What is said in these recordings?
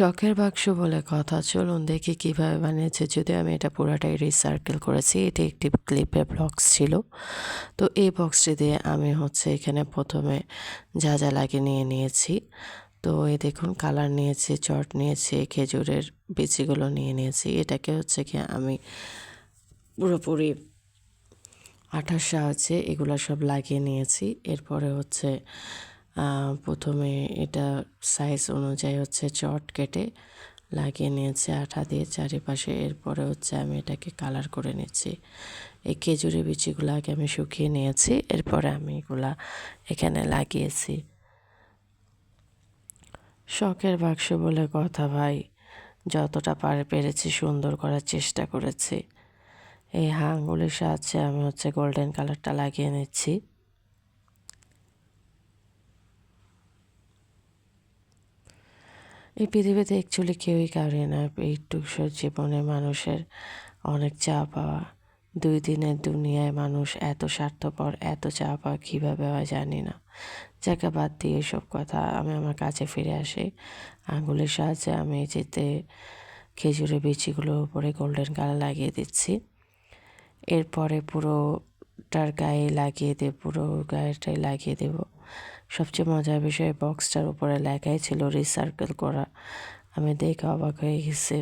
শখের বাক্স বলে কথা, চলুন দেখি কিভাবে বানিয়েছে। যদিও আমি এটা পুরাটাই রিসার্কেল করেছি, এটি একটি ক্লিপের বক্স ছিল। তো এই বক্সটি দিয়ে আমি এখানে প্রথমে যা যা লাগে নিয়ে নিয়েছি। তো এই দেখুন, কালার নিয়েছি, চট নিয়েছি, খেজুরের বিচিগুলো নিয়ে নিয়েছি। এটাকে কি আমি পুরোপুরি আঠার সাহায্যে এগুলো সব লাগিয়ে নিয়েছি। এরপরে প্রথমে এটা সাইজ অনুযায়ী চট কেটে লাগিয়ে নিয়েছি আঠা দিয়ে চারিপাশে। এরপরে আমি এটাকে কালার করে নিচ্ছি। এই খেজুরের বিচিগুলো আগে আমি শুকিয়ে নিয়েছি, এরপরে আমি এগুলা এখানে লাগিয়েছি। শখের বাক্স বলে কথা ভাই, যতটা পেরেছি সুন্দর করার চেষ্টা করেছি। এই আঙুলের সাহায্যে আমি গোল্ডেন কালারটা লাগিয়ে নিচ্ছি। এই পৃথিবীতে অ্যাকচুয়ালি কেউই কারে না। এইটুকু জীবনে মানুষের অনেক চা পাওয়া। 2 দিনের দুনিয়ায় মানুষ এত স্বার্থপর, এত চা পাওয়া কীভাবে হয় জানি না। যাকে বাদ দিয়ে এসব কথা, আমি আমার কাছে ফিরে আসি। আঙুলের সাহায্যে আমি যেতে খেজুরের বিচিগুলোর উপরে গোল্ডেন কালার লাগিয়ে দিচ্ছি। এরপরে পুরোটার গায়ে লাগিয়ে পুরো গায়েটাই লাগিয়ে দেব। সবচেয়ে মজার বিষয়, বক্সটার উপরে লেখাই ছিল রিসার্কেল করা। আমি দেখে অবাক হয়ে গেছি।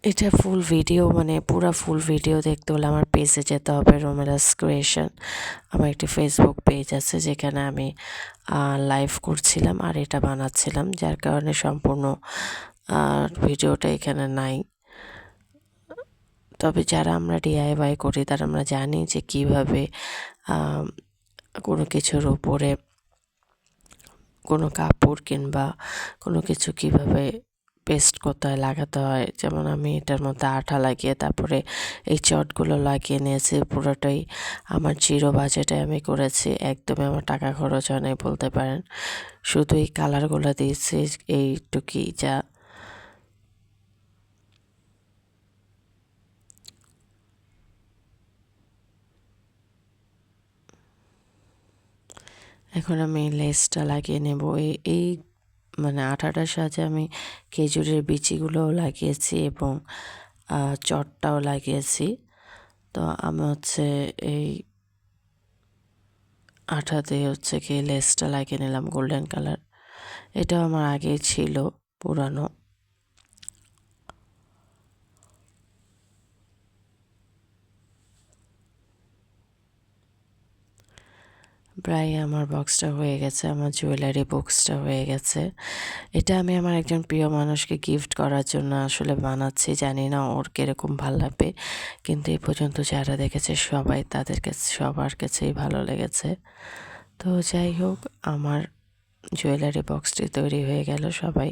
এটা ফুল ভিডিও, পুরো ফুল ভিডিও দেখতে হলে আমার পেজে যেতে হবে, রোমেলাস ক্রিয়েশন। আমার একটি ফেসবুক পেজ আছে যেখানে আমি লাইভ করছিলাম আর এটা বানাচ্ছিলাম, যার কারণে সম্পূর্ণ ভিডিওটা এখানে নাই। তবে যারা আমরা ডিআইওয়াই করি তারা আমরা জানি যে কীভাবে কোনো কিছুর উপরে কোনো কাপড় কিংবা কোনো কিছু কীভাবে পেস্ট করতে হয়, লাগাতে হয়। যেমন আমি এটার মধ্যে আঠা লাগিয়ে তারপরে এই চটগুলো লাগিয়ে নিয়েছি। পুরোটাই আমার জিরো বাজেটে আমি করেছি, একদমই আমার টাকা খরচ হয় নাই বলতে পারেন। শুধু এই কালারগুলো দিয়েছি এইটুকুই যা। এখন আমি লেসটা লাগিয়ে নেব। এই আঠাটার সাহায্যে আমি খেজুরের বিচিগুলোও লাগিয়েছি এবং চটটাও লাগিয়েছি। তো আমি এই আঠাতে কি লেসটা লাগিয়ে নিলাম গোল্ডেন কালার। এটাও আমার আগে ছিল পুরানো। প্রায় আমার বক্সটা হয়ে গেছে, আমার জুয়েলারি বক্সটা হয়ে গেছে। এটা আমি আমার একজন প্রিয় মানুষকে গিফট করার জন্য আসলে বানাচ্ছি। জানি না ওর কীরকম ভালো লাগবে, কিন্তু এই পর্যন্ত যারা দেখেছে সবার কাছেই ভালো লেগেছে। তো যাই হোক, আমার জুয়েলারি বক্সটি তৈরি হয়ে গেল। সবাই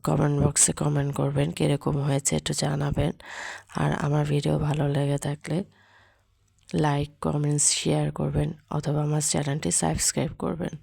কমেন্ট বক্সে কমেন্ট করবেন কীরকম হয়েছে, একটু জানাবেন। আর আমার ভিডিও ভালো লেগে থাকলে লাইক, কমেন্টস, শেয়ার করবেন অথবা আমার চ্যানেলটি সাবস্ক্রাইব করবেন।